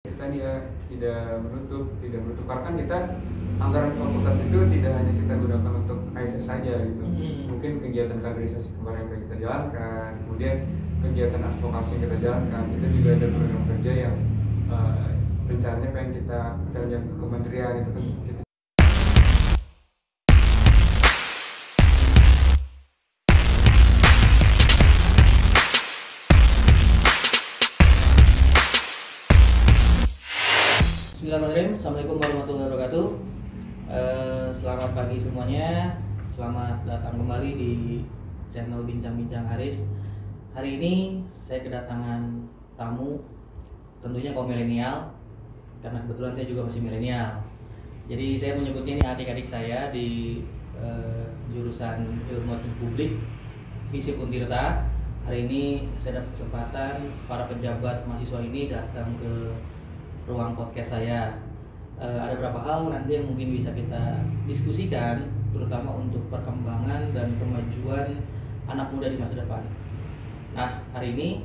kita tidak menutup karena kan kita anggaran fakultas itu tidak hanya kita gunakan untuk ASF saja gitu. Mungkin kegiatan kaderisasi kemarin yang kita jalankan, kemudian kegiatan advokasi yang kita jalankan, kita juga ada program kerja yang rencananya pengen kita jalan ke kementerian itu kan kita. Bismillahirrahmanirrahim. Assalamualaikum warahmatullahi wabarakatuh. Selamat pagi semuanya. Selamat datang kembali di channel Bincang-Bincang Haris. Hari ini saya kedatangan tamu, tentunya kaum milenial, karena kebetulan saya juga masih milenial. Jadi saya menyebutnya ini adik-adik saya di jurusan Ilmu Publik FISIP Untirta. Hari ini saya dapat kesempatan para pejabat mahasiswa ini datang ke ruang podcast saya. Ada beberapa hal nanti yang mungkin bisa kita diskusikan, terutama untuk perkembangan dan kemajuan anak muda di masa depan. Nah, hari ini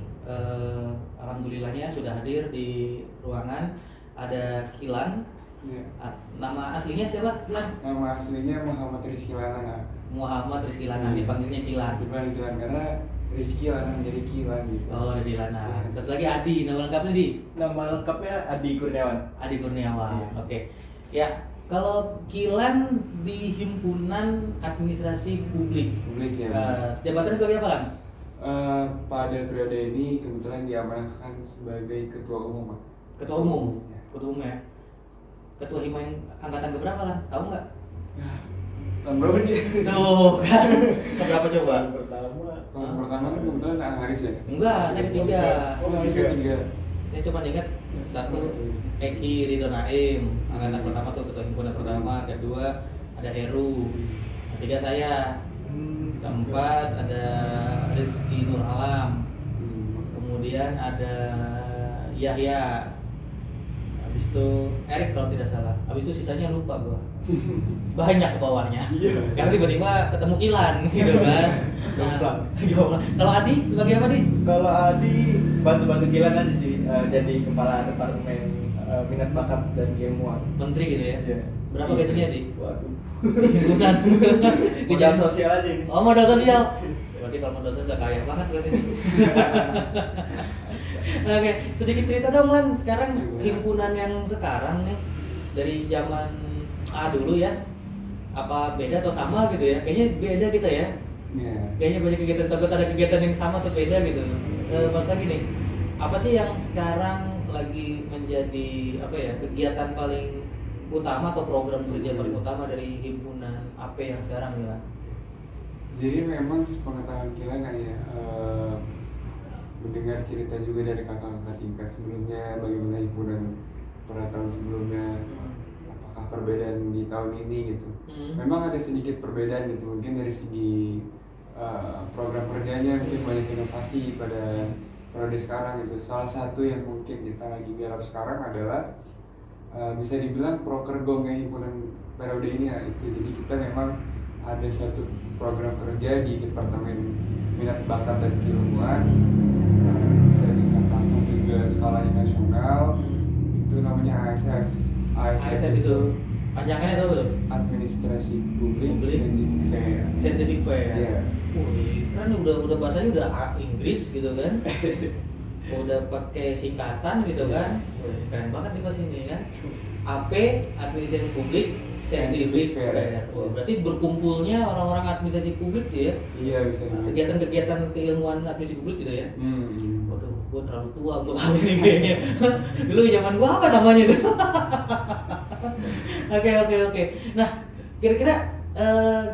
alhamdulillahnya sudah hadir di ruangan ada Kilan. Ya. Nama aslinya siapa? Kilan? Nama aslinya Muhammad Rizky Lanang. Muhammad Rizky Lanang, dipanggilnya Kilan. Dipanggil Kilan karena Rizky Lanang jadi Kilan gitu. Oh, Rizky Lanang. Satu lagi Adi, nama lengkapnya Di? Nama lengkapnya Adi Kurniawan. Adi Kurniawan. Oke. Ya, kalau Kilan di Himpunan Administrasi Publik. Publik ya. Jabatannya sebagai apa, Lan? Pada periode ini kebetulan diamanahkan sebagai ketua umum. Pak. Ketua umum. Ya. Ketua umum ya. Ketua Hima yang angkatan keberapa, Lan? Tahu nggak? Tahun berapa dia? Tuh kan. Keberapa coba? Tahun pertama kan kebetulan anak Haris ya? Enggak, saya ketiga. Oh, Haris ketiga. Saya cuma ingat satu Eki Ridho Naim, angkatan pertama tuh ketua himpunan pertama, kedua ada Heru, ketiga saya, keempat ada Rizky Nur Alam, kemudian ada Yahya, habis itu Erik kalau tidak salah, habis itu sisanya lupa gua. Banyak ke bawahnya. Sekarang tiba-tiba ketemu Kilan gitu kan. Jomplang. Kalau Adi sebagai apa, Di? Kalau Adi bantu-bantu Kilan aja sih, jadi kepala departemen minat bakat dan keilmuan. Menteri gitu ya? Iya. Berapa gajinya, Di? Waduh. Bukan. Modal sosial aja ini. Oh, modal sosial. Berarti kalau modal sosial udah kaya banget berarti ini. Oke, sedikit cerita dong, Lan. Sekarang himpunan yang sekarang nih dari zaman dulu ya, apa beda atau sama gitu ya? Kayaknya beda kita ya. Iya. Kayaknya banyak kegiatan, takut ada kegiatan yang sama atau beda gitu. Pas lagi nih, apa sih yang sekarang lagi menjadi apa ya kegiatan paling utama atau program kerja paling utama dari himpunan AP yang sekarang nih, Lan? Jadi memang sepengetahuan Kilan ya, mendengar cerita juga dari kakak-kakak tingkat sebelumnya bagaimana himpunan pada tahun sebelumnya, apakah perbedaan di tahun ini gitu. Memang ada sedikit perbedaan gitu, mungkin dari segi program kerjanya mungkin banyak inovasi pada periode sekarang gitu. Salah satu yang mungkin kita lagi garap sekarang adalah bisa dibilang prokergongnya himpunan periode ini ya itu. Jadi kita memang ada satu program kerja di Departemen Minat Bakat dan Keilmuan, bisa dikatakan juga skalanya nasional, itu namanya ASF. ASF itu panjangannya apa tuh? Administrasi Publik Scientific Fair. Scientific Fair. Iya. Kan udah bahasanya udah Inggris gitu kan. Udah pakai singkatan gitu kan. Keren banget nih pas ini kan. AP Administrasi Publik Scientific Fair. Berarti berkumpulnya orang-orang administrasi publik tuh ya. Iya, bisa dibilang. Kegiatan-kegiatan keilmuan administrasi publik gitu ya. Waduh, gua terlalu tua untuk hal ini kayaknya. Dulu zaman gua apa namanya itu? Oke. Nah, kira-kira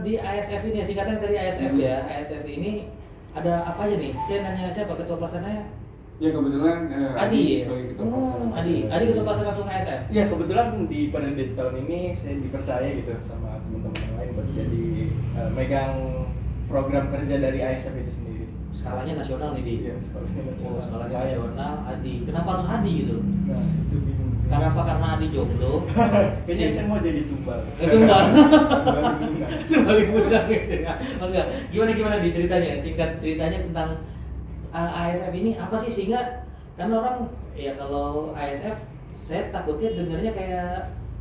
di ASF ini, singkatan dari ASF ya. ASF ini ada apa aja nih? Saya nanya siapa ketua pelaksananya? Ya kebetulan Adi sebagai ketua pelaksana. Adi ketua pelaksana langsung ASF. Ya kebetulan di periode tahun ini saya dipercaya gitu sama teman-teman yang lain buat jadi megang program kerja dari ASF itu sendiri. Skalanya nasional nih, Di. Iya, skalanya nasional. Oh, skalanya nasional Adi. Kenapa harus Adi gitu? Nah, itu bingung. Kenapa? Karena Adi jomblo. Kayaknya saya mau jadi tumbal. Tumbal. Tumbal Tumbal gitu ya. Oh, enggak. Gimana Di ceritanya? Singkat ceritanya tentang ASF ini apa sih sehingga kan orang ya kalau ASF saya takutnya dengarnya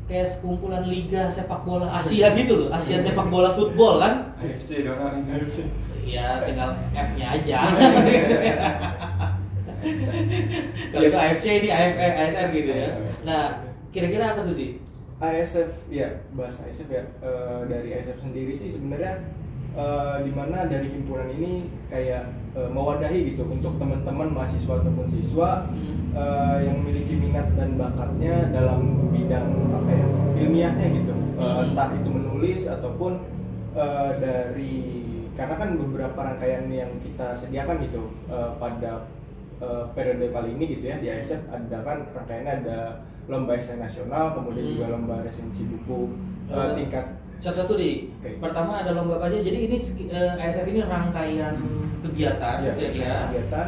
kayak sekumpulan liga sepak bola Asia gitu loh, Asian sepak bola football kan? AFC doang. AFC. Iya, tinggal F-nya aja. Kalau itu AFC ini ASF gitu ya. Nah, kira-kira apa tuh Di? ASF ya, bahasa ASF ya, dari ASF sendiri sih sebenarnya dimana dari himpunan ini kayak mewadahi gitu untuk teman-teman mahasiswa ataupun siswa yang memiliki minat dan bakatnya dalam bidang apa ya, ilmiahnya gitu, entah itu menulis ataupun dari, karena kan beberapa rangkaian yang kita sediakan gitu pada periode kali ini gitu ya, di ASF ada kan rangkaiannya ada lomba esai nasional, kemudian juga lomba resensi buku tingkat satu-satu Di. Okay. Pertama ada lomba apa aja? Jadi ini ASF ini rangkaian kegiatan kira-kira. Kegiatan.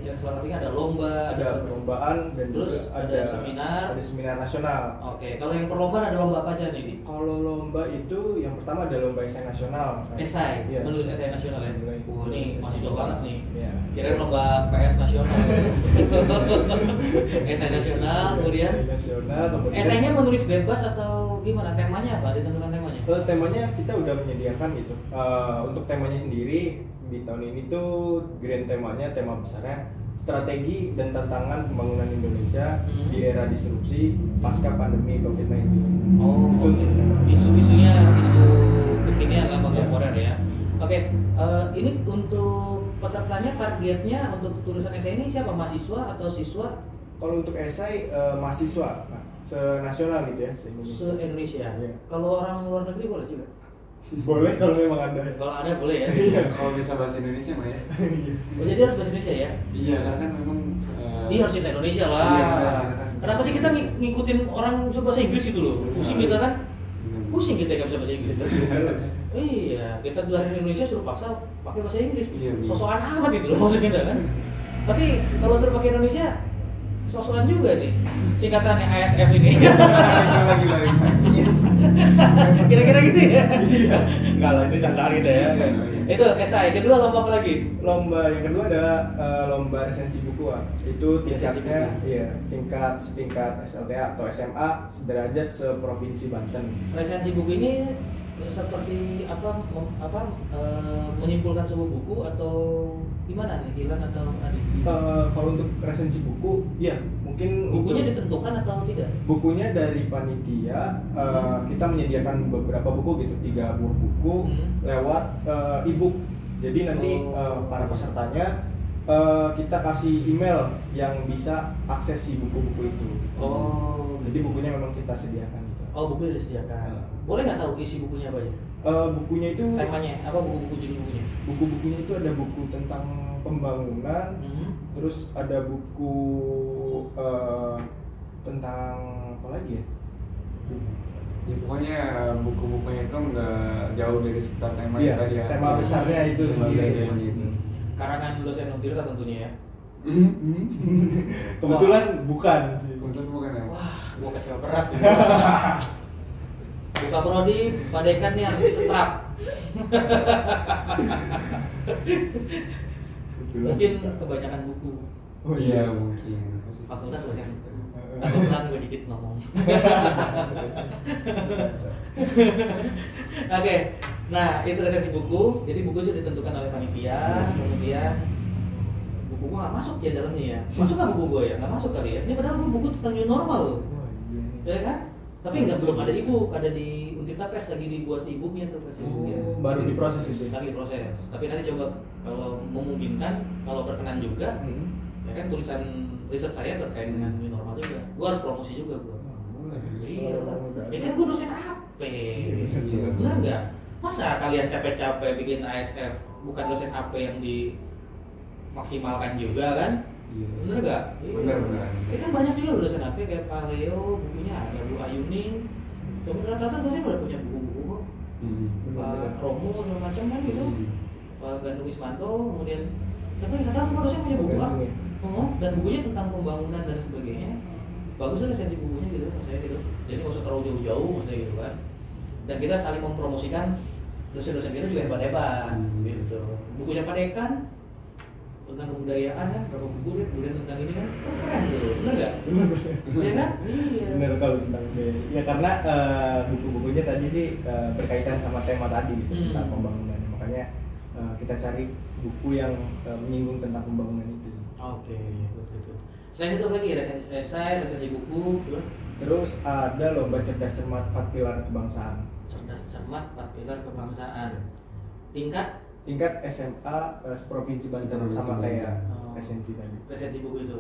Yang salah satunya ada lomba, ada perlombaan dan terus juga ada seminar. Ada seminar nasional. Oke, kalau yang perlombaan ada lomba apa aja nih Di? Kalau lomba itu yang pertama ada lomba esai nasional. Esai, Iya. Menulis esai nasional ya. Wah, ini mahasiswa banget nih. Iya. Kirain lomba PS nasional. Esai nasional, kemudian Esai nasional, kemudian esainya menulis bebas atau gimana? Temanya apa? Ditentukan temanya? temanya kita udah menyediakan gitu. Untuk temanya sendiri di tahun ini tuh grand temanya, tema besarnya strategi dan tantangan pembangunan Indonesia di era disrupsi pasca pandemi COVID-19. Oh, itu untuk tema. isu-isunya isu kekinian lah kontemporer ya. Oke, ini untuk pesertanya targetnya untuk tulisan esai ini siapa? Mahasiswa atau siswa? Kalau untuk esai mahasiswa senasional gitu ya, se-Indonesia. Se-Indonesia. Iya. Kalau orang luar negeri boleh juga? Boleh kalau memang ada. Kalau ada boleh ya? Iya. Kalau bisa bahasa Indonesia mah ya. Oh, jadi harus bahasa Indonesia ya? Iya, karena kan memang Iya harus kita Indonesia lah. Iya, kan. Kenapa sih kita ngikutin orang bisa bahasa Inggris gitu loh? Pusing kita kan? Pusing kita nggak bisa bahasa Inggris. Iya, kita di Indonesia suruh paksa pakai bahasa Inggris. Iya, Sosokan amat itu loh maksud kita kan. Tapi kalau suruh pakai Indonesia, sosokan juga nih. Singkatannya ASF ini. lagi. Yes. Kira-kira gitu ya? Iya. Enggak lah, itu candaan gitu ya. Itu esai. Kedua lomba apa lagi? Lomba yang kedua ada lomba resensi buku. Itu tingkatnya setingkat SLTA atau SMA sederajat seprovinsi Banten. Resensi buku ini seperti apa menyimpulkan sebuah buku atau gimana nih, Dilan atau Adi? Kalau untuk resensi buku, ya mungkin Bukunya untuk ditentukan atau tidak? bukunya dari panitia, kita menyediakan beberapa buku gitu, 3 buah buku lewat e-book. Jadi nanti para pesertanya kita kasih email yang bisa akses si buku-buku itu. Oh, Jadi bukunya memang kita sediakan gitu. oh bukunya disediakan. Boleh nggak tahu isi bukunya apa aja? Bukunya itu Temanya apa, buku-buku judul bukunya? buku-bukunya itu ada buku tentang pembangunan, terus ada buku tentang apa lagi ya? Ya pokoknya buku-bukunya itu nggak jauh dari seputar tema Iya, tadi ya. tema besarnya itu Tema sendiri. besarnya gitu. Karangan dosen Untirta tentunya ya. Kebetulan bukan. Kebetulan bukan ya. Wah, gua kecewa berat. Buka prodi, padekan nih harus setrap. Mungkin kebanyakan buku. Oh Iya iya. mungkin. Fakultas banyak. Kebetulan gue dikit ngomong. Oke, nah itu resensi buku. Jadi buku sudah ditentukan oleh panitia. Kemudian buku gue nggak masuk ya dalamnya ya. Masuk nggak buku gue ya? Nggak masuk kali ya. Ini padahal gue buku tentang new normal loh. Ya kan? Tapi nggak, belum ada e-book, ada di Untirta Press lagi dibuat e-booknya tuh versi e-booknya. Baru diproses itu. Lagi proses. Tapi nanti coba kalau memungkinkan, kalau berkenan juga, ya kan tulisan riset saya terkait dengan new normal juga. Gue harus promosi juga gue. Iya lah. Ya kan gue dosen AP. Iya. Benar nggak? Masa kalian capek-capek bikin ASF bukan dosen AP yang dimaksimalkan juga kan? Iya. Bener nggak? Bener. Itu kan banyak juga loh dosen AP kayak Pak Leo, bukunya ada Bu Ayuning. Kemudian rata-rata dosen udah punya buku-buku. Pak Romo segala macam kan gitu. Pak Gandung Ismanto, kemudian siapa yang rata semua dosen punya buku ah. Dan bukunya tentang pembangunan dan sebagainya. Bagus lah resensi bukunya gitu, maksudnya gitu. Jadi nggak usah terlalu jauh-jauh, maksudnya gitu kan. Dan kita saling mempromosikan dosen-dosen kita juga hebat-hebat, gitu. Bukunya Pak Dekan tentang kebudayaan kan, berapa buku deh, kemudian tentang ini kan, keren tuh, bener nggak? Iya kan? Iya. Bener kalau tentang budaya. Ya karena buku-bukunya tadi sih berkaitan sama tema tadi gitu, tentang pembangunan. Makanya kita cari buku yang menyinggung tentang pembangunan itu sih. Oke, betul. Selain itu apa lagi resensi buku, terus ada lomba cerdas cermat 4 pilar kebangsaan. Cerdas cermat 4 pilar kebangsaan. Tingkat SMA provinsi Banten sama kayak resensi tadi. Resensi buku itu.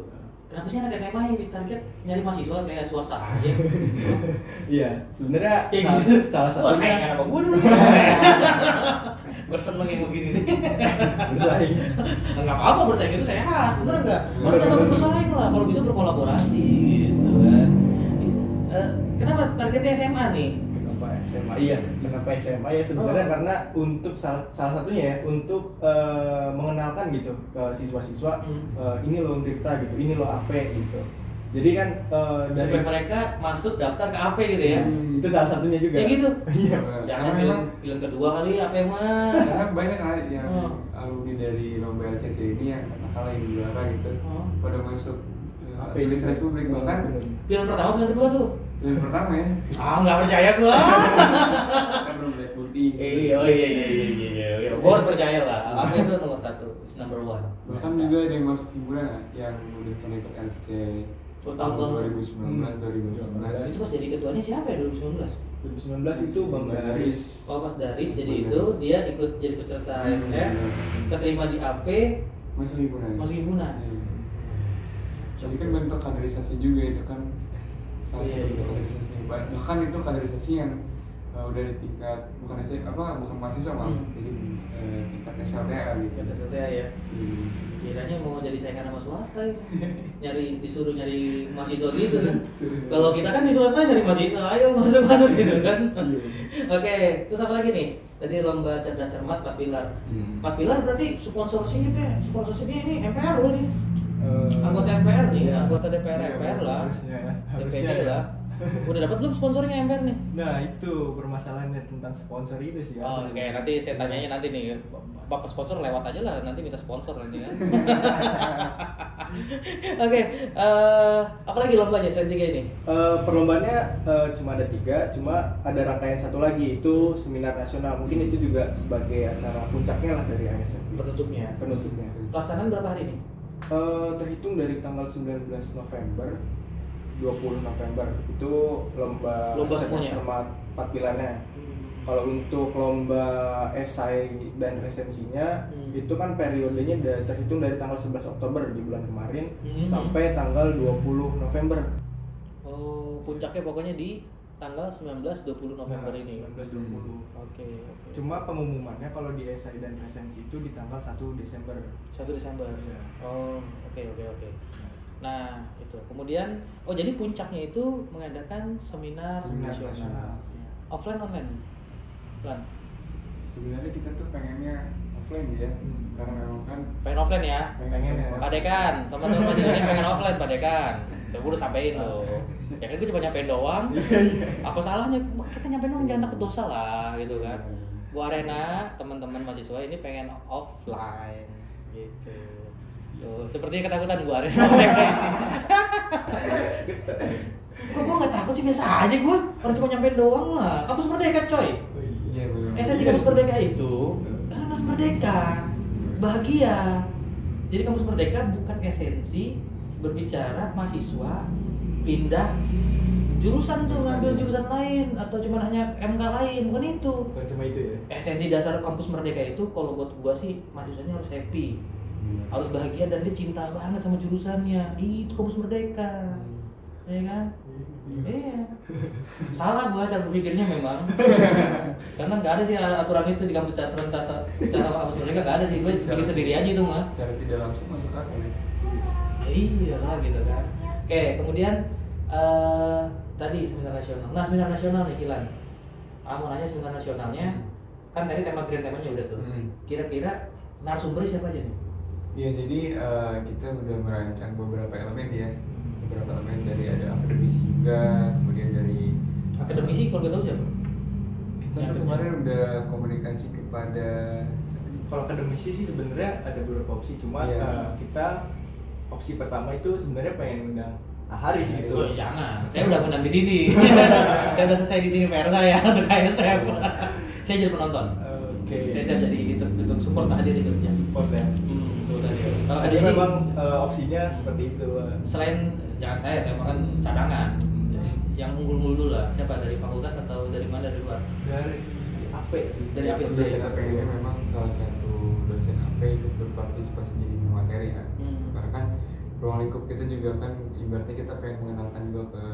Kenapa sih anak SMA yang ditarget nyari mahasiswa kayak swasta aja? Iya, sebenarnya salah satunya. Saingan apa gue dulu? Berseneng yang begini nih. Bersaing. Enggak apa-apa, bersaing itu sehat, bener enggak? Makanya jangan bersaing lah, kalau bisa berkolaborasi gitu kan. Kenapa targetnya SMA nih? Kenapa SMA? Iya, kenapa SMA ya sebenarnya karena untuk salah satunya ya untuk mengenalkan gitu ke siswa-siswa ini loh Untirta gitu, ini loh AP gitu. Jadi kan dari supaya mereka masuk daftar ke AP gitu ya. Itu salah satunya juga. Ya gitu. Iya. Jangan pilihan kedua kali AP mah. Karena banyak lah yang alumni dari lomba LCC ini yang katakanlah yang juara gitu pada masuk AP Republik bahkan pilihan pertama, pilihan kedua tuh. Pilihan pertama ya. Nggak percaya gua. Kan belum lihat bukti. Iya. Gua harus percaya lah. AP itu nomor 1, is number 1. Bahkan juga ada yang masuk himpunan yang udah pernah ikut LCC tahun 2019, 2019. Itu pas jadi ketuanya siapa ya 2019? 2019 itu Bang Daris. Oh pas Daris jadi itu dia ikut jadi peserta ASF, keterima di AP, masuk himpunan. Jadi kan bentuk kaderisasi juga itu kan salah satu bentuk kaderisasi. Bahkan itu kaderisasi yang udah di tingkat bukan mahasiswa malah jadi tingkat SLTA gitu. SLTA ya. Kiranya mau jadi saingan sama swasta ya. Disuruh nyari mahasiswa gitu kan. Kalau kita kan di swasta nyari mahasiswa, ayo masuk gitu kan. Oke, terus apa lagi nih? Tadi lomba cerdas cermat 4 pilar. 4 pilar berarti sponsorshipnya ini MPR loh nih. Anggota MPR nih, anggota DPR MPR lah. DPD lah. Udah dapat belum sponsornya MPR nih? Nah itu permasalahannya tentang sponsor itu sih. Oke, nanti saya tanyanya nanti nih. Bapak sponsor lewat aja lah, nanti minta sponsor nanti kan. Oke, apalagi lombanya selain 3 ini? Perlombaannya cuma ada 3, cuma ada rangkaian satu lagi itu seminar nasional. Mungkin itu juga sebagai acara puncaknya lah dari ASF. Penutupnya. Pelaksanaan berapa hari nih? Terhitung dari tanggal 19 November 20 November itu lomba semuanya 4 pilarnya. Kalau untuk lomba esai dan resensinya itu kan periodenya terhitung dari tanggal 11 Oktober di bulan kemarin sampai tanggal 20 November. Oh, puncaknya pokoknya di tanggal 19-20 November ini. 19-20. Oke. Cuma pengumumannya kalau di esai dan resensi itu di tanggal 1 Desember. 1 Desember. Ya. Oh, oke. Nah, itu. Kemudian jadi puncaknya itu mengadakan seminar nasional. Offline online? Plan. Sebenarnya kita tuh pengennya offline ya. Karena memang kan pengen offline ya? Pengen ya. Pak Dekan, teman-teman ini pengen offline Pak Dekan. Udah gue udah sampein loh. Ya kan gue cuma nyampein doang. Apa salahnya? Kita nyampein doang jangan takut dosa lah gitu kan. Bu Arena, teman-teman mahasiswa ini pengen offline gitu. Tuh, sepertinya ketakutan Bu Arena. Kok gue nggak takut sih, biasa aja gue. Orang cuma nyampein doang lah. Kampus Merdeka coy. Iya benar. Esensi Kampus Merdeka itu Kampus Merdeka bahagia. Jadi Kampus Merdeka bukan esensi berbicara mahasiswa pindah jurusan tuh, ngambil jurusan lain atau cuma hanya MK lain, bukan itu. Bukan cuma itu ya. Esensi dasar Kampus Merdeka itu kalau buat gua sih mahasiswanya harus happy, harus bahagia dan dia cinta banget sama jurusannya. Itu Kampus Merdeka, ya kan? Iya. Salah gua cara berpikirnya memang. Karena nggak ada sih aturan itu di kampus cara Kampus Merdeka nggak ada sih. Gua bikin sendiri aja itu mah. Cara tidak langsung masuk akal ya. Iya lah gitu kan. Oke, kemudian tadi seminar nasional. Nah, seminar nasional nih Kilan. Mau nanya seminar nasionalnya, kan tadi temanya udah tuh. Kira-kira narasumbernya siapa aja nih? Iya, jadi kita udah merancang beberapa elemen ya. Beberapa elemen dari ada akademisi juga, kemudian dari akademisi kalau boleh tahu siapa? Kita tuh kemarin udah komunikasi kepada Kalau akademisi sih sebenarnya ada beberapa opsi, cuma kita opsi pertama itu sebenarnya pengen undang Haris gitu. Oh, jangan, saya udah undang di sini. Saya udah selesai di sini PR saya untuk KSF. Saya jadi penonton. Oke. Saya siap jadi untuk support hadir itu ya. Support ya. Kalau ada memang opsinya seperti itu. Selain jangan saya makan cadangan. Yang unggul-unggul dulu lah. Siapa dari fakultas atau dari mana, dari luar? Dari AP sih. Dari AP sendiri. Dosen AP ini memang salah satu dosen AP itu berpartisipasi jadi materi kan. Karena kan ruang lingkup kita juga kan ibaratnya kita pengen mengenalkan juga ke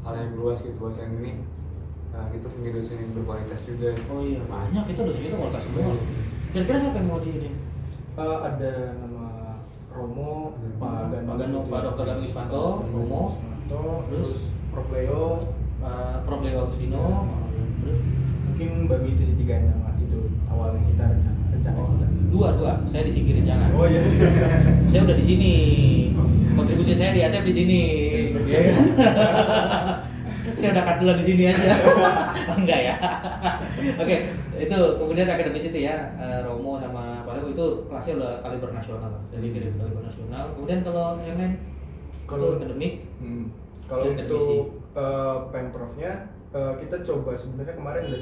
hal yang luas gitu, dosen ini kita punya dosen yang berkualitas juga. Oh iya, banyak itu dosen kita kualitas semua. Kira-kira siapa yang mau di ini? Ada nama Romo, Pak Gano, Pak Dr. Gano Wismanto, Romo, terus Prof Leo, Prof Leo Agustino, mungkin baru itu sih 3 nama itu awalnya kita rencana kita. Dua, saya disingkirin jangan. Oh iya, siap. Saya udah di sini. Kontribusi saya di ASF di sini. Saya udah cut duluan di sini aja. Enggak ya. Oke, itu kemudian akademis itu ya, Romo sama Pak itu kelasnya udah kaliber nasional lah. Jadi kaliber nasional. Kemudian kalau yang lain kalau akademik, kalau untuk Pemprovnya kita coba sebenarnya kemarin udah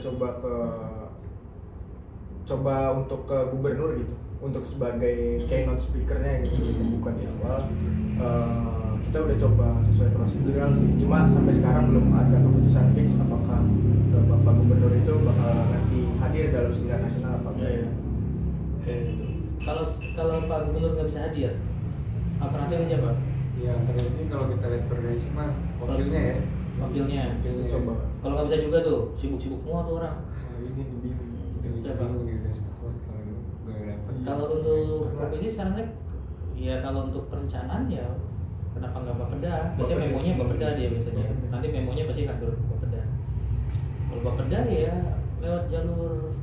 coba untuk ke gubernur gitu, untuk sebagai keynote speakernya gitu, pembukaan di awal. Kita udah coba sesuai prosedural sih, cuma sampai sekarang belum ada keputusan fix apakah Bapak Gubernur itu bakal nanti hadir dalam seminar nasional apa enggak ya. Oke gitu. Kalau Pak Gubernur nggak bisa hadir, alternatifnya siapa? Ya alternatifnya kalau kita lihat organisasi mah wakilnya ya. Wakilnya. Kita coba. Kalau nggak bisa juga tuh, sibuk-sibuk semua tuh orang. Ini bingung. Kita bingung nih udah setahun kalau nggak dapat. Kalau untuk provinsi sekarang ya kalau untuk perencanaan ya kenapa nggak Bapeda? Biasanya memonya Bapeda dia biasanya. Nanti memonya pasti kantor Bapeda. Kalau Bapeda ya lewat jalur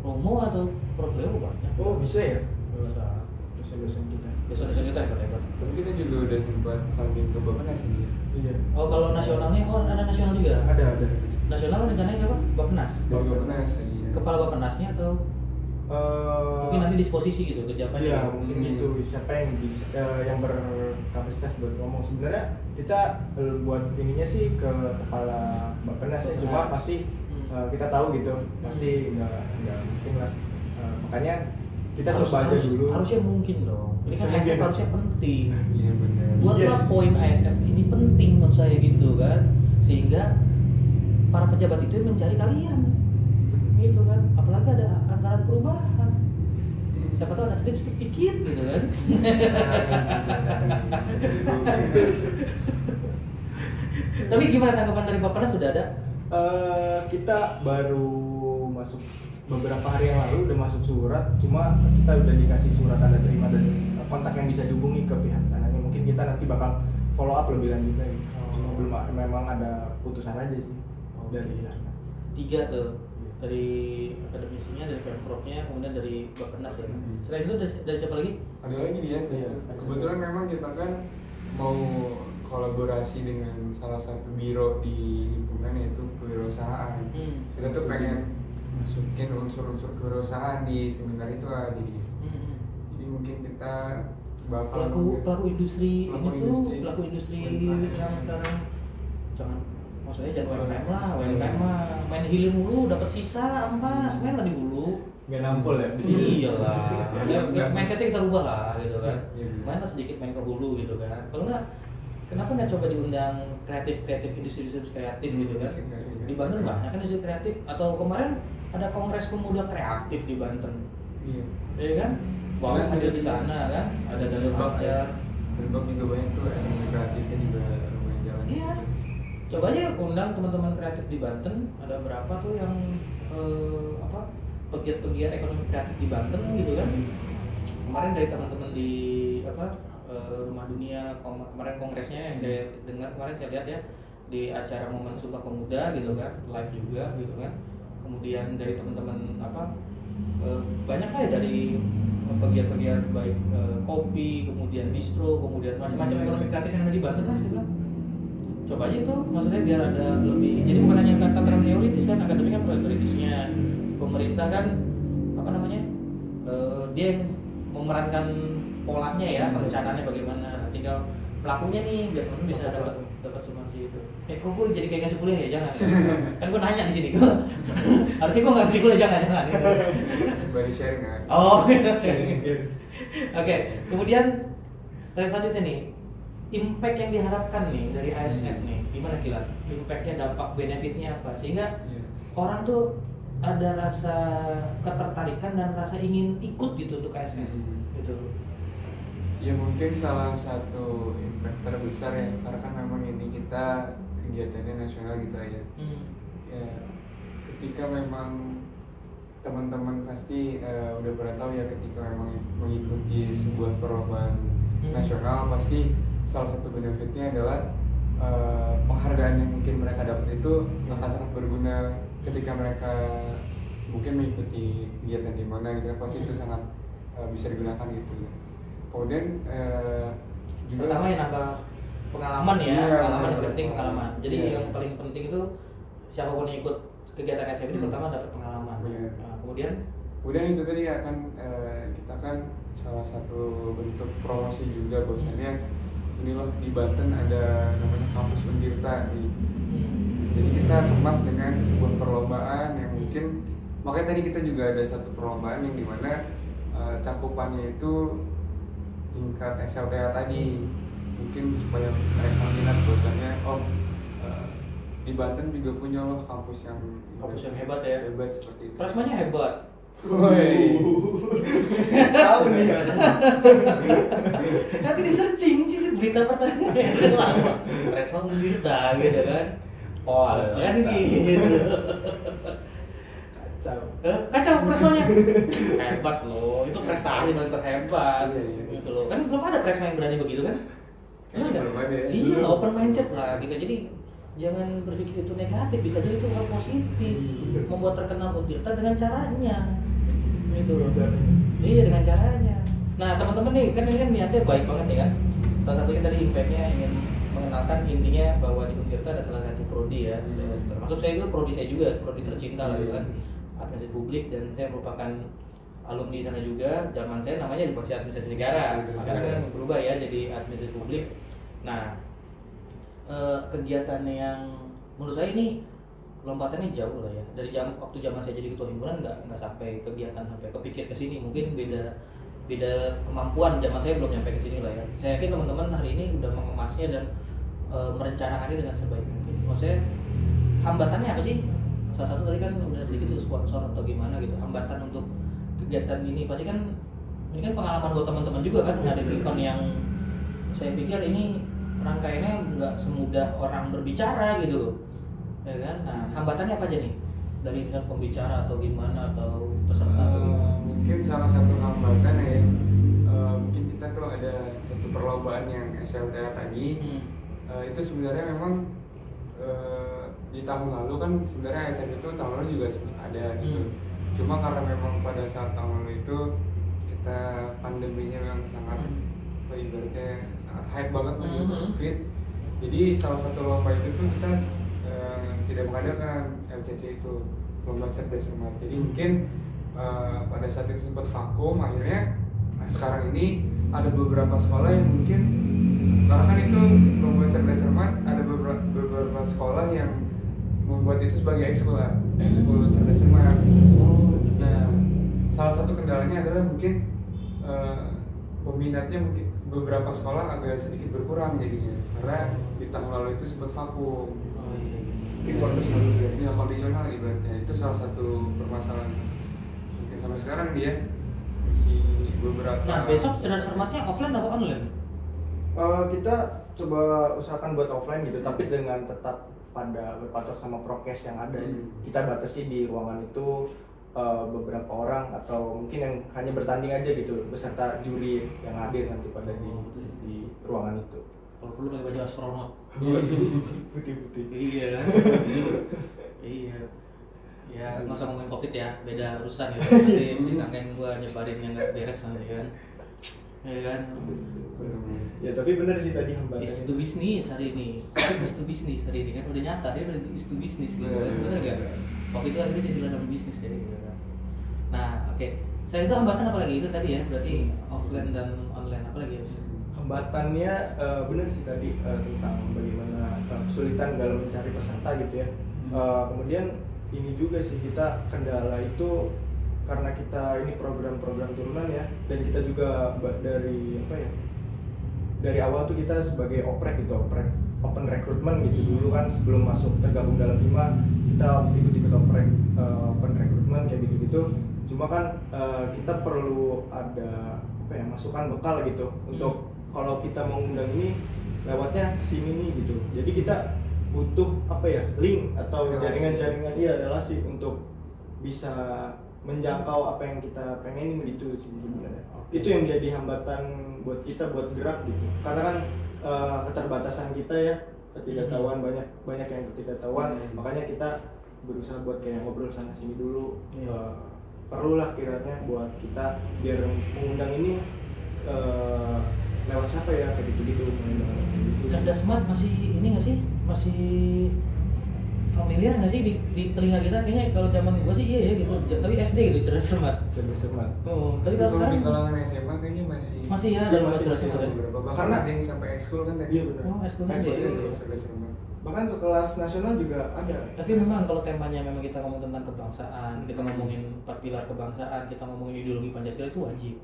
Romo atau Prof Leo banyak. Oh bisa ya? Bisa. Dosen-dosen kita. Dosen-dosen kita hebat. Tapi kita juga udah sempat samping ke Bappenas sih. Iya. Oh kalau nasionalnya, ada nasional juga? Ada. Nasional rencananya siapa? Bappenas? Dari Bappenas. Kepala Bappenasnya atau? Mungkin nanti disposisi gitu ke siapa? Iya mungkin gitu, siapa yang bisa yang berkapasitas buat ngomong. Sebenarnya kita buat ininya sih ke kepala Bappenas ya, cuma pasti kita tahu gitu, pasti nggak mungkin lah. Makanya kita coba aja dulu. Harusnya mungkin dong. Ini kan ASF harusnya penting. Iya benar. Buatlah poin ASF ini penting menurut saya gitu kan, sehingga para pejabat itu mencari kalian, gitu kan. Apalagi ada anggaran perubahan. Siapa tahu ada slip-slip dikit gitu kan. Tapi gimana tanggapan dari Bappenas sudah ada? Kita baru masuk beberapa hari yang lalu udah masuk surat, cuma kita udah dikasih surat tanda terima dan kontak yang bisa dihubungi ke pihak sananya. Mungkin kita nanti bakal follow up lebih lanjutnya gitu. Cuma belum memang ada putusan aja sih dari sana. 3 tuh, dari akademisinya, dari Pemprovnya, kemudian dari Bappenas ya. Selain itu dari siapa lagi? Ada lagi dia saya. Kebetulan memang kita kan mau kolaborasi dengan salah satu biro di himpunan, yaitu kewirausahaan. Kita tuh pengen masukin unsur-unsur kewirausahaan di seminar itu lah, jadi mungkin kita bakal pelaku industri yang sekarang jangan, maksudnya jangan UMKM lah, UMKM mah main hilir mulu dapat sisa ampas, main lah di hulu nggak nampol ya. Iyalah, mindsetnya kita rubah lah gitu kan, main lah sedikit main ke hulu gitu kan. Kalau nggak, kenapa nggak coba diundang kreatif industri kreatif gitu kan? Di Banten banyak kan industri kreatif, atau kemarin ada kongres pemuda kreatif di Banten, iya kan? Wawan hadir di sana kan, ada Lebak ya. Lebak juga banyak tuh, yang kreatifnya juga lumayan jalan. Iya, coba aja undang teman-teman kreatif di Banten. Ada berapa tuh yang pegiat-pegiat ekonomi kreatif di Banten gitu kan? Kemarin dari teman-teman di Rumah Dunia, kemarin kongresnya yang saya dengar kemarin, saya lihat ya di acara Momen Sumpah Pemuda gitu kan, live juga gitu kan. Kemudian dari teman-teman banyak lah ya dari pegiat-pegiat baik kopi, kemudian distro, kemudian macam-macam ekonomi kreatif yang ada di Banten lah, saya bilang coba aja tuh, maksudnya biar ada lebih, jadi bukan hanya tataran teoritis kan, akademik kan teoritisnya, pemerintah kan dia yang memerankan polanya ya, perencanaannya bagaimana. Tinggal pelakunya nih biar temen bisa dapat sumbangsi itu. Kok gue jadi kayak ngasih kuliah ya, jangan. Kan gue nanya di sini. Harusnya gue nggak ngasih kuliah, jangan. Body sharing kan. Oh, sharing. Oke, kemudian selanjutnya nih, impact yang diharapkan nih dari ASF nih, gimana Kilat? Impactnya, dampak benefitnya apa? Sehingga orang tuh ada rasa ketertarikan dan rasa ingin ikut gitu untuk ASF gitu. Ya mungkin salah satu impact terbesar ya, karena kan memang ini kita kegiatannya nasional gitu ya. Ya ketika memang teman-teman pasti udah pernah tahu ya, ketika memang mengikuti sebuah perlombaan nasional pasti salah satu benefitnya adalah penghargaan yang mungkin mereka dapat itu akan sangat berguna ketika mereka mungkin mengikuti kegiatan di mana gitu kan, pasti itu sangat bisa digunakan gitu. Kemudian juga pertama ya nambah pengalaman ya, pengalaman yang penting pengalaman. Jadi yang paling penting itu siapapun yang ikut kegiatan ASF ini pertama dapat pengalaman. Nah, kemudian itu tadi akan kita kan salah satu bentuk promosi juga bahwasannya ini loh di Banten ada namanya kampus Untirta nih. Jadi kita kemas dengan sebuah perlombaan yang mungkin, makanya tadi kita juga ada satu perlombaan yang dimana cakupannya itu tingkat SLTA tadi, mungkin supaya mereka minat bahwasannya di Banten juga punya loh kampus yang hebat ya, hebat seperti itu. Prasmanya hebat. Woi, tahu nih ya. Nanti di searching sih berita pertanyaan lama. Prasma Untirta gitu kan. Oh, kan gitu. Kacau Prasmanya. Hebat loh, itu prestasi paling terhebat. Gitu loh. Kan belum ada Prasma yang berani begitu kan? Belum ada. Iya, open mindset lah gitu. Jadi jangan berpikir itu negatif, bisa jadi itu hal positif. Membuat terkenal Untirta dengan caranya. Gitu loh. Iya, dengan caranya. Nah, teman-teman nih, kan ini kan niatnya baik banget nih kan. Salah satunya tadi impactnya ingin mengenalkan intinya bahwa di Untirta ada salah satu prodi ya. Termasuk saya itu prodi saya juga, prodi tercinta lah gitu kan. Administrasi publik, dan saya merupakan alumni sana juga. Zaman saya namanya di Divisi Administrasi Negara. Sekarang kan berubah ya jadi administrasi publik. Nah, kegiatan yang menurut saya ini lompatannya jauh lah ya. Dari waktu zaman saya jadi ketua himpunan nggak sampai kegiatan sampai kepikir ke sini. Mungkin beda kemampuan, zaman saya belum nyampe ke sini lah ya. Saya yakin teman-teman hari ini udah mengemasnya dan merencanakannya dengan sebaik mungkin. Maksudnya hambatannya apa sih? Salah satu tadi kan udah sedikit tuh sponsor atau gimana gitu. Hambatan untuk kegiatan ini pasti kan ini kan pengalaman buat teman-teman juga kan, ada event yang saya pikir ini rangkaiannya nggak semudah orang berbicara gitu loh, ya kan? Nah, hambatannya apa aja nih dari misal pembicara atau gimana atau peserta? Mungkin salah satu hambatan ya, mungkin kita tuh ada satu perlombaan yang SLTA tadi. Itu sebenarnya memang di tahun lalu kan sebenarnya ASF itu tahun lalu juga sempat ada gitu. Cuma karena memang pada saat tahun lalu itu kita pandeminya memang sangat ibaratnya sangat hype banget lah gitu, COVID. Jadi salah satu lomba itu tuh kita tidak mengadakan LCC itu, lomba cerdas cermat. Jadi mungkin pada saat itu sempat vakum, akhirnya sekarang ini ada beberapa sekolah yang mungkin, karena kan itu lomba cerdas cermat, ada beberapa sekolah yang membuat itu sebagai ekskul cerdas cermat. Nah, salah satu kendalanya adalah mungkin peminatnya mungkin beberapa sekolah agak sedikit berkurang jadinya, karena di tahun lalu itu sempat vakum. Mungkin kondisional ibaratnya, itu salah satu permasalahan. Mungkin sampai sekarang dia masih beberapa. Nah, besok cerdas cermatnya offline atau online? Kita coba usahakan buat offline gitu, tapi dengan tetap pada berpatok sama prokes yang ada. Kita batasi di ruangan itu beberapa orang atau mungkin yang hanya bertanding aja gitu beserta juri yang hadir nanti pada di ruangan itu. Kalau perlu pakai baju astronot. Putih-putih. Iya. Iya. Ya nggak usah ngomongin COVID ya, beda urusan gitu. Nanti disangkain gua nyebarin yang nggak beres nanti kan. Ya kan. Ya tapi benar sih tadi hambatannya. Is to business hari ini. Is to business hari ini kan udah nyata, dia udah is to business gitu kan. Benar nggak? Waktu itu akhirnya jadi ladang bisnis ya gitu kan. Nah, oke. Saya itu hambatan apa lagi itu tadi ya? Berarti offline dan online apa lagi ya? Hambatannya benar sih tadi tentang bagaimana kesulitan dalam mencari peserta gitu ya. Kemudian ini juga sih kita kendala itu karena kita ini program-program turunan ya, dan kita juga dari apa ya, dari awal tuh kita sebagai oprek gitu, open recruitment gitu dulu kan, sebelum masuk tergabung dalam HIMA kita ikut oprek open recruitment kayak gitu-gitu. Cuma kan kita perlu ada apa ya, masukan bekal gitu untuk kalau kita mau undang ini lewatnya sini nih gitu. Jadi kita butuh apa ya, link atau jaringan-jaringan relasi untuk bisa menjangkau apa yang kita pengenin gitu sih sebenarnya. Itu yang jadi hambatan buat kita buat gerak gitu. Karena kan keterbatasan kita ya, ketidaktahuan, banyak yang ketidaktahuan, makanya kita berusaha buat kayak ngobrol sana sini dulu. Perlulah kiranya buat kita biar mengundang ini lewat siapa ya, kayak gitu-gitu. Cerdas Smart masih ini nggak sih? Masih familiar nggak sih di telinga kita? Kayaknya kalau zaman gua sih iya ya gitu. Tapi SD gitu, Cerdas Smart. Oh, tapi kalau di sekarang kalangan SMA kayaknya masih ya ada Cerdas Smart. Karena ada yang sampai ekskul kan tadi. Iya benar. Oh, ekskul aja ya. Bahkan sekelas nasional juga ada. Tapi memang kalau temanya memang kita ngomong tentang kebangsaan, kita ngomongin 4 pilar kebangsaan, kita ngomongin ideologi Pancasila itu wajib.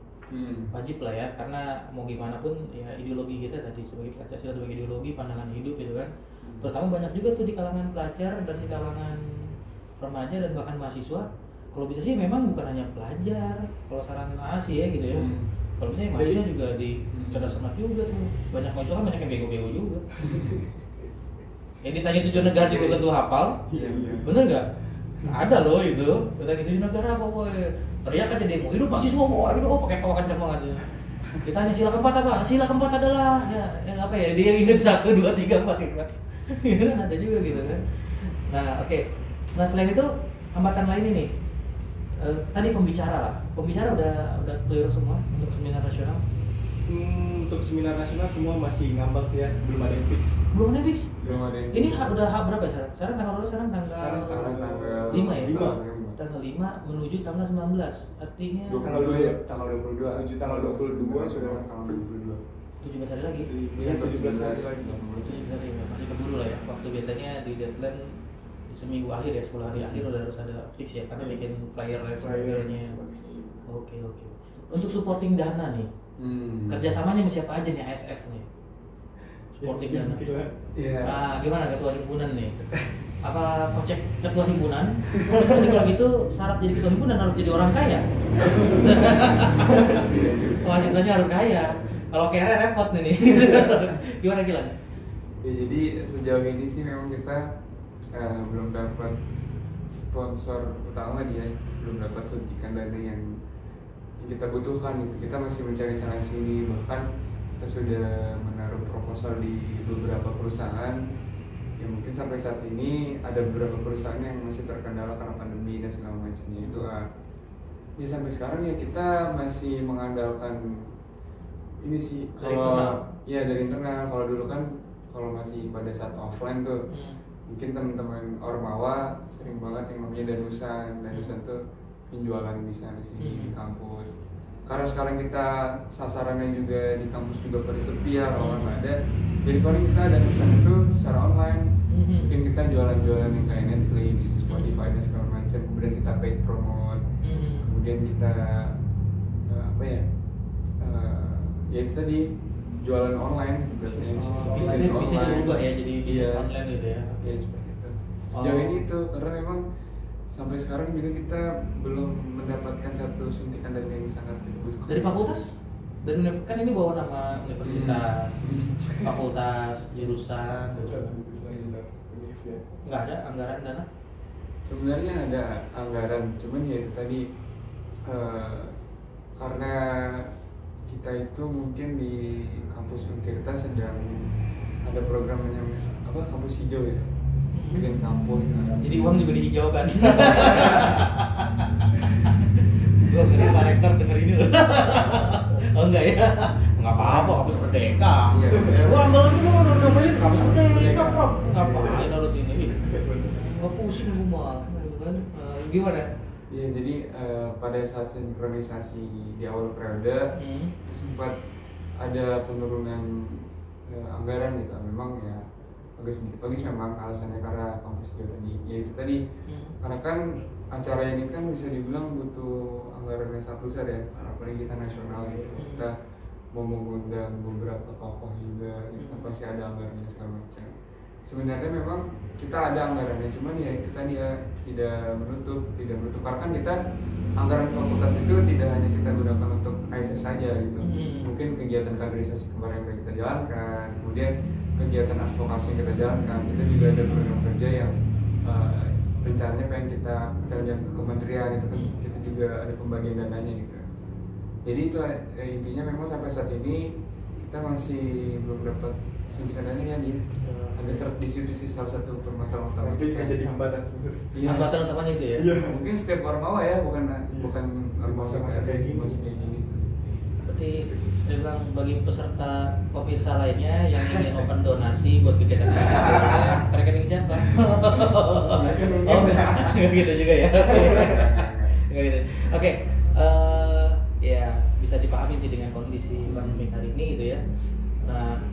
Wajib lah ya, karena mau gimana pun ya ideologi kita tadi sebagai Pancasila sebagai ideologi pandangan hidup gitu kan. Terutama banyak juga tuh di kalangan pelajar dan di kalangan remaja dan bahkan mahasiswa. Kalau bisa sih memang bukan hanya pelajar, kalau saran sih ya gitu ya. Kalau bisa mahasiswa juga di Cerdas Smart juga tuh. Banyak mahasiswa kan banyak yang bego-bego juga. Yang ditanya tujuan negara juga tentu hafal. Iya. Bener nggak? Ada loh itu. Kita tujuan negara apa boy? Teriak aja demo, hidup mahasiswa boy, hidup pakai tawa kencang banget. Ditanya sila keempat apa? Sila keempat adalah ya apa ya? Dia ingat 1, 2, 3, 4 gitu kan. Kan ada juga gitu kan. Nah oke. Nah selain itu hambatan lain ini. Tadi pembicara lah. Pembicara udah clear semua untuk seminar nasional. Untuk seminar nasional semua masih ngambang sih ya, belum ada yang fix. Belum ada fix. Ini fix. udah berapa ya sekarang? Sekarang tanggal berapa? Sekarang tanggal 5 ya? 5. Tanggal 5 menuju tanggal 19. Artinya tanggal 22 ya? Tanggal 22. Menuju tanggal 22 sudah tanggal 22. 17 hari lagi. Iya, 17 hari lagi. 17 hari masih keburu lah ya. Waktu biasanya di deadline di seminggu akhir ya, 10 hari akhir udah harus ada fix ya, karena bikin flyer dan sebagainya. Oke. Untuk supporting dana nih. Kerjasamanya sama siapa aja nih ASF nih? Supporting dana. Iya. Nah, gimana ketua himpunan nih? Apa kocek ketua himpunan? Kalau gitu syarat jadi ketua himpunan harus jadi orang kaya. Mahasiswanya harus kaya. Kalau kere repot nih. Gimana Gilang? Ya jadi sejauh ini sih memang kita belum dapat sponsor utama dia, belum dapat suntikan dana yang kita butuhkan gitu. Kita masih mencari sana sini, bahkan kita sudah menaruh proposal di beberapa perusahaan. Ya mungkin sampai saat ini ada beberapa perusahaan yang masih terkendala karena pandemi dan segala macamnya itu. Ya sampai sekarang ya kita masih mengandalkan ini sih kalau ya dari internal. Kalau dulu kan kalau masih pada saat offline tuh mungkin teman-teman Ormawa sering banget yang namanya danusan tuh penjualan di sana sini di kampus. Karena sekarang kita sasarannya juga di kampus juga pada sepi ya, orang nggak ada. Jadi paling kita danusan itu secara online. Mungkin kita jualan-jualan yang kayak Netflix, Spotify dan segala macam. Kemudian kita paid promote. Kemudian kita apa ya? Ya itu tadi jualan online. Bisa diubah ya jadi bisnis online gitu ya. Ya seperti itu. Sejauh ini itu karena memang sampai sekarang juga kita belum mendapatkan satu suntikan dana yang sangat kita butuhkan. Dari fakultas? Dari kan ini bawa nama universitas, fakultas, jurusan. Nggak ada anggaran dana? Sebenarnya ada anggaran, cuman ya itu tadi karena kita itu mungkin di kampus Untirta sedang ada program namanya apa, kampus hijau ya. Bikin kampus. Jadi uang juga dihijaukan. Gue ngeri Pak Rektor denger ini loh. Oh enggak ya? Enggak apa-apa, kampus merdeka. Wah, ambalan juga mau nambahin kampus merdeka, Prof. Ngapain harus ini? Enggak pusing gue mah. Gimana? Iya, jadi pada saat sinkronisasi di awal periode itu sempat ada penurunan anggaran gitu. Memang ya agak sedikit logis memang alasannya karena kampus juga tadi. Ya itu tadi karena kan acara ini kan bisa dibilang butuh anggaran yang sangat besar ya, apalagi kita nasional gitu. Kita mau mengundang beberapa tokoh juga, gitu. Pasti ada anggarannya segala macam. Sebenarnya memang kita ada anggarannya, cuman ya itu tadi ya tidak menutup karena kan kita anggaran fakultas itu tidak hanya kita gunakan untuk ASF saja gitu. Mungkin kegiatan kaderisasi kemarin yang kita jalankan, kemudian kegiatan advokasi yang kita jalankan, kita juga ada program kerja yang rencananya pengen kita jalan ke kementerian itu kan, kita juga ada pembagian dananya gitu. Jadi itu intinya memang sampai saat ini kita masih belum dapat suntikan dananya nih. Ada seret di situ sih salah satu permasalahan utama. Mungkin kan jadi hambatan sebenarnya. Iya. Hambatan utamanya itu ya. Iya. Mungkin setiap orang awal ya, bukan masa-masa kayak gini. Berarti saya bilang bagi peserta pemirsa lainnya yang ingin open donasi buat kegiatan rekening siapa? Oh, nggak gitu juga ya. Nggak gitu. Oke. Ya bisa dipahami sih dengan kondisi pandemi hari ini gitu ya. Nah,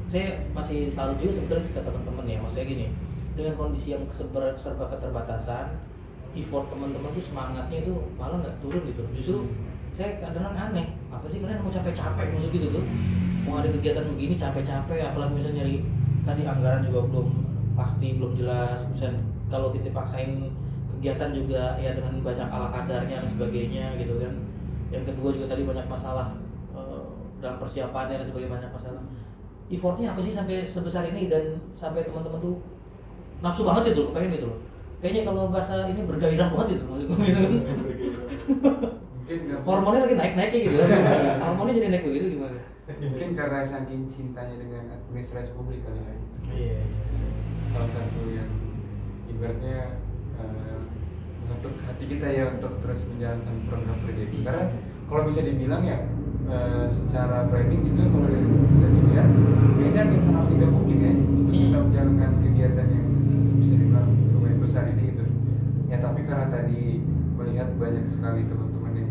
saya masih selalu juga sebetulnya ke teman-teman ya, maksudnya gini, dengan kondisi yang serba keterbatasan, effort teman-teman tuh semangatnya itu malah nggak turun gitu. Justru saya kadang-kadang aneh, apa sih kalian mau capek-capek maksud gitu tuh, mau ada kegiatan begini capek-capek, apalagi misalnya nyari tadi anggaran juga belum jelas, misalnya kalau kita paksain kegiatan juga ya dengan banyak ala kadarnya dan sebagainya gitu kan. Yang kedua juga tadi banyak masalah dalam persiapannya dan sebagainya, banyak masalah. Effortnya apa sih sampai sebesar ini dan sampai teman-teman tuh nafsu banget itu, kepengen itu loh. Kayaknya kalau bahasa ini bergairah banget itu maksudnya gitu kan. Mungkin hormonnya lagi naik-naiknya gitu kan. Hormonnya jadi naik begitu gimana? Mungkin karena saking cintanya dengan administrasi publik kali ya. Iya. Salah satu yang ibaratnya mengetuk hati kita ya untuk terus menjalankan program kerja ini. Karena kalau bisa dibilang ya secara planning juga kalau bisa dilihat kayaknya agak sangat tidak mungkin ya untuk kita menjalankan kegiatan yang bisa dibilang lumayan besar ini gitu ya. Tapi karena tadi melihat banyak sekali teman-teman yang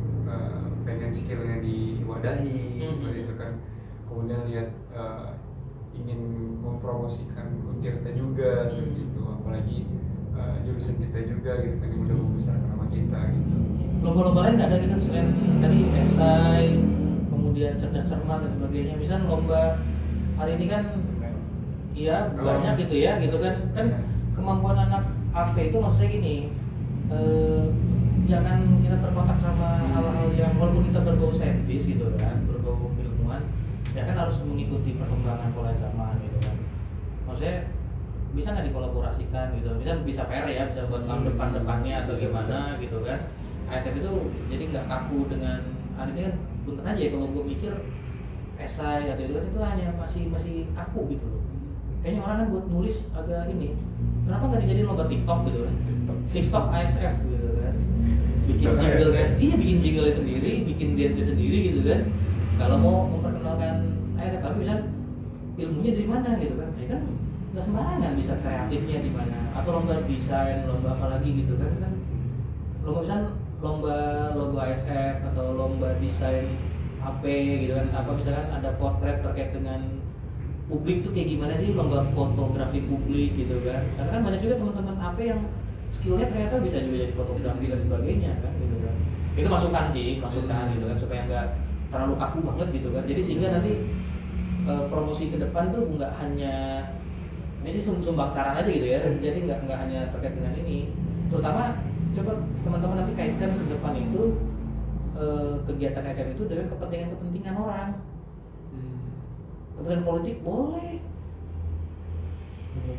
pengen skillnya diwadahi seperti itu kan, kemudian lihat ingin mempromosikan Untirta juga seperti itu, apalagi jurusan kita juga gitu kan yang udah membesarkan nama kita gitu. Lomba-lomba lain nggak ada gitu selain tadi esai, kemudian cerdas cermat dan sebagainya. Misalnya lomba hari ini kan iya banyak gitu ya gitu kan kemampuan anak AP itu maksudnya gini, jangan kita terkotak sama hal-hal yang walaupun kita berbau saintis gitu kan, berbau ilmuwan ya kan harus mengikuti perkembangan pola zaman gitu kan. Maksudnya bisa nggak dikolaborasikan gitu, bisa PR ya, bisa buat depannya atau gimana gitu kan. ASF itu jadi nggak kaku dengan hari ini kan. Bentar aja ya kalau gue mikir esai atau itu kan itu hanya masih kaku gitu loh. Kayaknya orang kan buat nulis agak ini, kenapa nggak dijadiin lomba TikTok gitu kan? TikTok ASF gitu kan, bikin jingle kan? Iya bikin jingle sendiri, bikin dance sendiri gitu kan. Kalau mau memperkenalkan ASF tapi misalnya ilmunya dari mana gitu kan? Ya kan nggak sembarangan, bisa kreatifnya di mana? Atau lomba desain, lomba apa lagi gitu kan? Lomba misalnya lomba logo ASF atau lomba desain AP gitu kan, apa misalkan ada potret terkait dengan publik tuh kayak gimana sih, lomba fotografi publik gitu kan. Karena kan banyak juga teman-teman AP yang skillnya ternyata bisa juga jadi fotografi dan sebagainya kan gitu kan. Itu masukan gitu kan supaya nggak terlalu kaku banget gitu kan. Jadi sehingga nanti promosi ke depan tuh nggak hanya ini sih sumbang saran aja gitu ya. Jadi nggak hanya terkait dengan ini, terutama coba teman-teman nanti kaitkan ke depan itu kegiatan SM itu dengan kepentingan orang. Kepentingan politik boleh.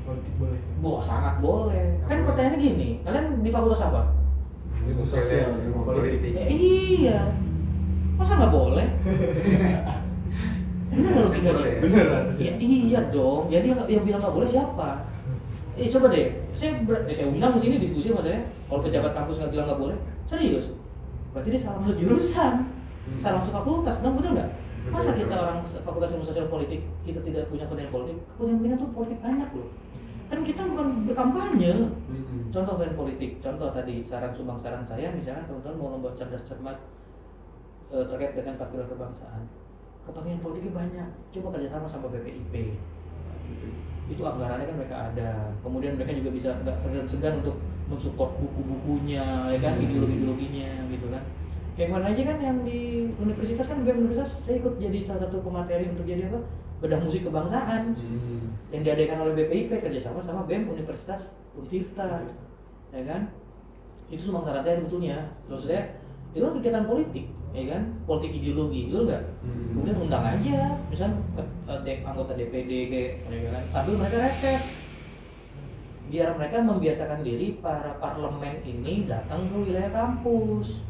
Politik boleh. Sangat boleh. Kan pertanyaannya gini, kalian di fakultas apa? Sosial, ilmu politik. Ya, iya. Masa nggak boleh? Beneran. Ya, iya dong. Jadi yang bilang nggak boleh siapa? Coba deh, saya undang ke sini diskusi sama saya. Kalau pejabat kampus nggak bilang nggak boleh, serius? Berarti dia salah masuk jurusan, salah masuk fakultas, dong betul nggak? Masa kita orang fakultas ilmu sosial politik kita tidak punya kepentingan politik? Kepentingan tuh politik banyak loh. Kan kita bukan berkampanye. contoh brand politik, contoh tadi saran saya misalkan teman-teman mau membuat cerdas cermat terkait dengan 4 pilar kebangsaan, kepentingan politiknya banyak, coba kerjasama sama BPIP, itu anggarannya kan mereka ada, kemudian mereka juga bisa nggak segan untuk mensupport buku-bukunya, ya kan, ideologi-ideologinya gitu kan. Kayak kemarin aja kan yang di universitas kan, BEM Universitas, saya ikut jadi salah satu pemateri untuk jadi apa, bedah musik kebangsaan yang diadakan oleh BPIP kerjasama sama BEM Universitas Untirta, ya kan. Itu sumbangsaran saya sebetulnya, maksudnya itu kan kegiatan politik, ya kan, politik ideologi, betul nggak? Kemudian undang aja, misal anggota DPD kayak, ya kan, sambil mereka reses, biar mereka membiasakan diri para parlemen ini datang ke wilayah kampus,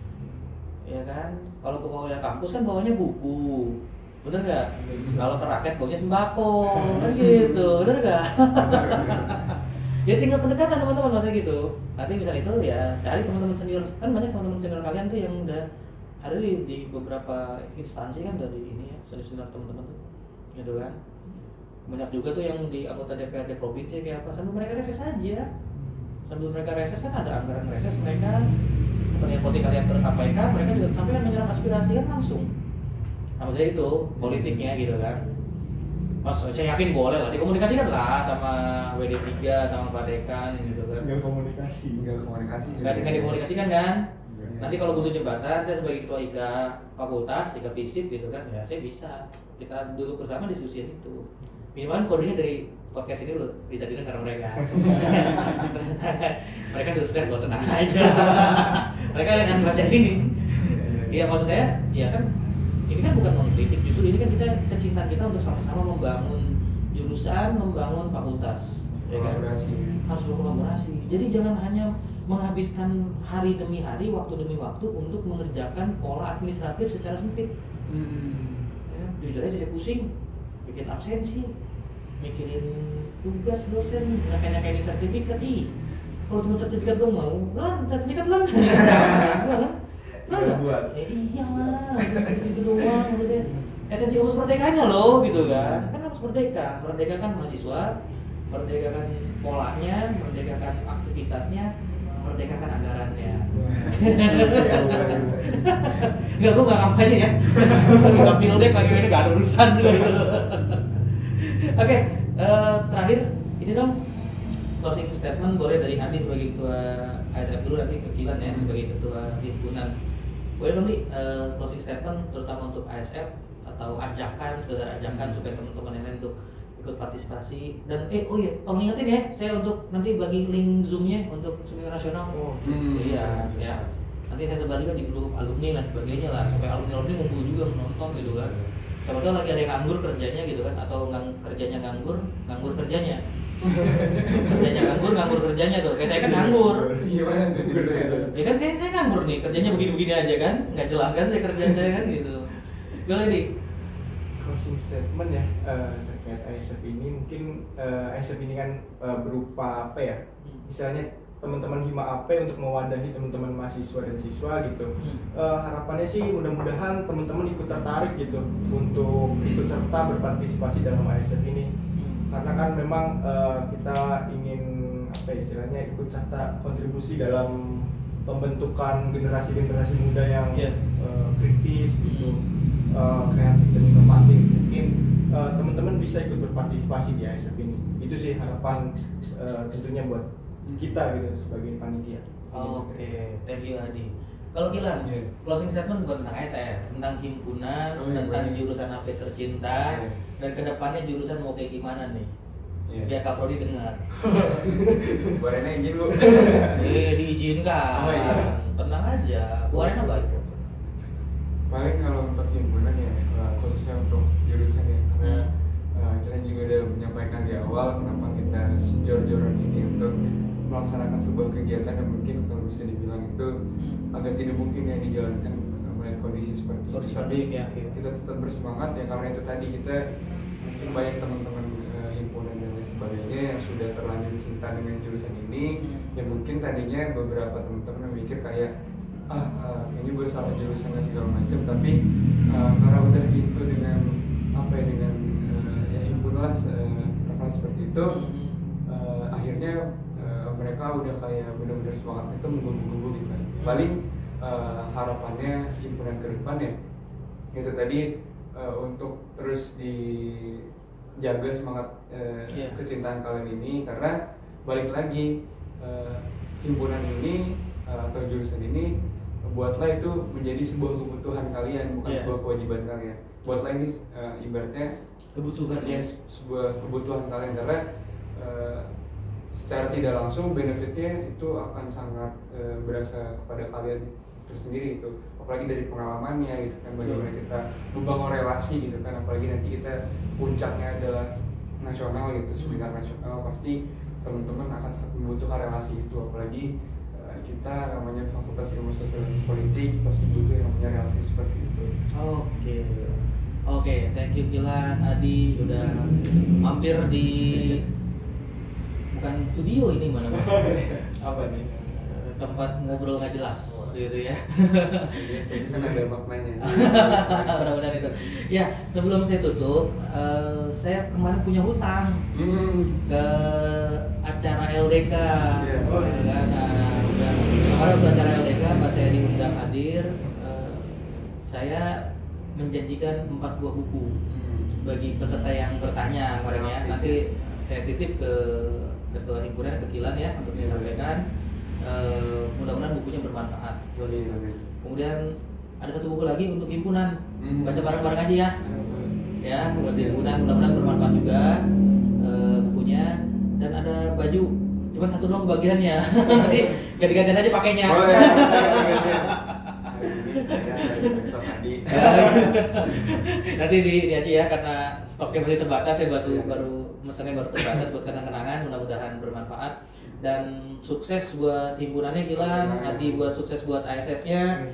ya kan. Kalau ke wilayah kampus kan bawanya buku, bener nggak? Kalau ke rakyat bawanya sembako, kan gitu, bener nggak? Ya tinggal pendekatan teman-teman, masa gitu. Nanti misalnya itu ya cari teman-teman senior, kan banyak teman-teman senior kalian tuh yang udah ada di beberapa instansi kan, dari ini ya, senior teman-teman tuh, gitu kan. Banyak juga tuh yang di anggota DPRD provinsi kayak apa, sambil mereka reses aja, sambil mereka reses kan ada anggaran reses mereka, kepentingan politik kalian tersampaikan, mereka juga tersampaikan menyerap aspirasi kan langsung. Nah maksudnya itu politiknya gitu kan. Mas, saya yakin boleh lah, dikomunikasikan lah sama WD3, sama Pak Dekan gitu kan. Tinggal komunikasi Nggak dikomunikasikan kan? Nanti kalau butuh jembatan, saya sebagai ketua IKA fakultas, IKA FISIP gitu kan, ya saya bisa. Kita duduk bersama diskusiin itu. Minimal kodenya dari podcast ini loh, bisa didengar mereka. Mereka subscribe kok, tenang aja. Mereka akan baca ini. Iya maksud saya, ya kan, ini kan bukan mengkritik, justru ini kan kecintaan kita untuk sama-sama membangun jurusan, membangun fakultas, ya kan? Harus berkolaborasi. Jadi jangan hanya menghabiskan hari demi hari, waktu demi waktu untuk mengerjakan pola administratif secara sempit. Ya, jujur aja saya pusing, bikin absensi, mikirin tugas dosen, nyakain sertifikat. Kalau cuma sertifikat dong mau, sertifikat lah. buat. Iyalah, gitu doang. Esensi kampus merdekanya loh, gitu kan. Kan harus merdeka, merdekakan mahasiswa, merdekakan polanya, merdekakan aktivitasnya, merdekakan anggarannya. Enggak, gue nggak kampanye ya. Nggak fieldback lagi, ini nggak ada urusan juga gitu. Oke, terakhir ini dong closing statement boleh dari Andi sebagai ketua ASF dulu, nanti ke Kilan ya sebagai ketua himpunan. Boleh dong nih closing statement terutama untuk ASF atau ajakan, sekedar ajakan supaya teman-teman yang lain untuk ikut partisipasi. Dan oh iya, tolong ingetin ya, saya untuk nanti bagi link Zoom-nya untuk seminar nasional. Iya, ya. Nanti saya sebar juga di grup alumni dan sebagainya lah, supaya alumni ngumpul juga menonton gitu kan. Siapa tahu lagi ada yang nganggur kerjanya gitu kan, atau kerjanya nganggur kerjanya. Kerjanya nganggur kerjanya tuh. Kayak saya kan nganggur. Gimana tuh? Ya kan saya nganggur nih, kerjanya begini-begini aja kan, nggak jelas kan saya kerjaan saya kan gitu. Boleh nih. Closing statement ya terkait ASF ini, mungkin ASF ini kan berupa apa ya? Misalnya teman-teman Hima AP untuk mewadahi teman-teman mahasiswa dan siswa gitu. Harapannya sih mudah-mudahan teman-teman ikut tertarik gitu untuk ikut serta berpartisipasi dalam ASF ini. Karena kan memang kita ingin apa istilahnya ikut serta kontribusi dalam pembentukan generasi-generasi muda yang kritis gitu, kreatif dan inovatif. Mungkin teman-teman bisa ikut berpartisipasi di ASF ini. Itu sih harapan tentunya buat kita gitu sebagai panitia. Oke, thank you Adi. Kalau Kilan, closing statement bukan tentang ASF, tentang himpunan, tentang jurusan AP tercinta, dan kedepannya jurusan mau kayak gimana nih? Biar Kak Prodi dengar. Buarena izin lu. Diizinkan. Tenang aja. Buarena baik. Paling kalau untuk himpunan ya, khususnya untuk jurusan ya, karena kita juga udah menyampaikan di awal kenapa kita sejor-joran ini untuk melaksanakan sebuah kegiatan yang mungkin kalau bisa dibilang itu agak tidak mungkin ya dijalankan melihat kondisi seperti ini. Tapi kita tetap bersemangat ya, karena itu tadi kita mungkin banyak teman-teman himpunan dan lain sebagainya yang sudah terlanjur cinta dengan jurusan ini. Ya mungkin tadinya beberapa teman-teman mikir kayak kayaknya gue salah jurusan dan segala macam, tapi karena udah itu dengan apa ya, dengan ya himpunan lah katakanlah seperti itu, akhirnya mereka udah kayak benar-benar semangat itu menggebu-gebu gitu kan. Paling harapannya himpunan ke depan ya itu tadi untuk terus dijaga semangat kecintaan kalian ini, karena balik lagi himpunan ini atau jurusan ini buatlah itu menjadi sebuah kebutuhan kalian, bukan sebuah kewajiban kalian. Buatlah ini ibaratnya kebutuhan ya, sebuah kebutuhan kalian, karena secara tidak langsung benefitnya itu akan sangat berasa kepada kalian tersendiri itu, apalagi dari pengalamannya gitu kan, bagaimana kita membangun relasi gitu kan, apalagi nanti kita puncaknya adalah nasional gitu, seminar nasional, pasti teman-teman akan sangat membutuhkan relasi itu, apalagi kita namanya Fakultas Ilmu Sosial dan Politik pasti butuh yang namanya relasi seperti itu. Oke, thank you Gilan, Adi udah mampir di bukan studio ini mana apa nih? Tempat ngobrol nggak jelas gitu ya. Ini kan ada maknanya. Mudah-mudahan itu. Ya, sebelum saya tutup, saya kemarin punya hutang ke acara LDK. Kemarin untuk acara LDK pas saya diundang hadir, saya menjanjikan 4 buah buku bagi peserta yang bertanya kemarin ya. Nanti saya titip ke ketua himpunan, ke Kilan ya, untuk disampaikan. Mudah-mudahan bukunya bermanfaat. Kemudian ada 1 buku lagi untuk himpunan, baca bareng-bareng aja ya. Ya, buat himpunan mudah-mudahan bermanfaat juga bukunya. Dan ada baju, cuma 1 doang kebagiannya. Nanti ganti-gantian aja pakainya. Nanti di aja ya, karena stoknya masih terbatas, saya baru mesennya baru terbatas buat kenang-kenangan. Mudah-mudahan bermanfaat dan sukses buat himpunannya Gilan, Adi buat sukses buat ASF-nya.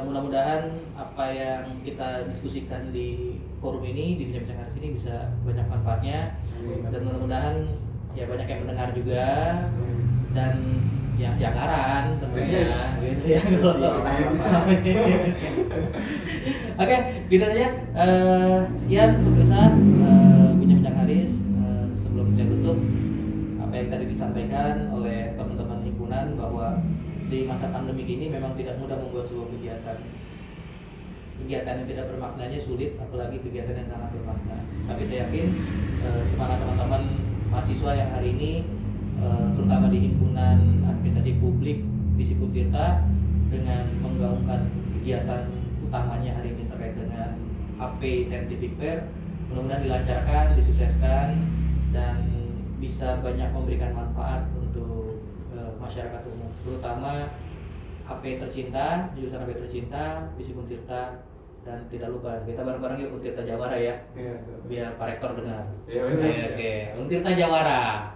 Mudah-mudahan apa yang kita diskusikan di forum ini, di bincang-bincang hari ini bisa banyak manfaatnya, dan mudah-mudahan ya banyak yang mendengar juga dan yang siagaran tentunya gitu ya. Oke, gitu saja. Sekian pemirsa bincang-bincang Haris. Sebelum saya tutup, apa yang tadi disampaikan oleh teman-teman himpunan bahwa di masa pandemi ini memang tidak mudah membuat sebuah kegiatan yang tidak bermaknanya sulit, apalagi kegiatan yang sangat bermakna. Tapi saya yakin semangat teman-teman mahasiswa yang hari ini, terutama di himpunan administrasi publik Visipun Tirta, dengan menggaungkan kegiatan utamanya hari ini terkait dengan AP Scientific Fair, mudah-mudahan dilancarkan, disukseskan, dan bisa banyak memberikan manfaat untuk masyarakat umum, terutama AP tercinta, jurusan AP tercinta Visipun Tirta. Dan tidak lupa kita bareng-bareng yuk Untirta Jawara ya, biar Pak Rektor dengar. Oke, Untirta Jawara.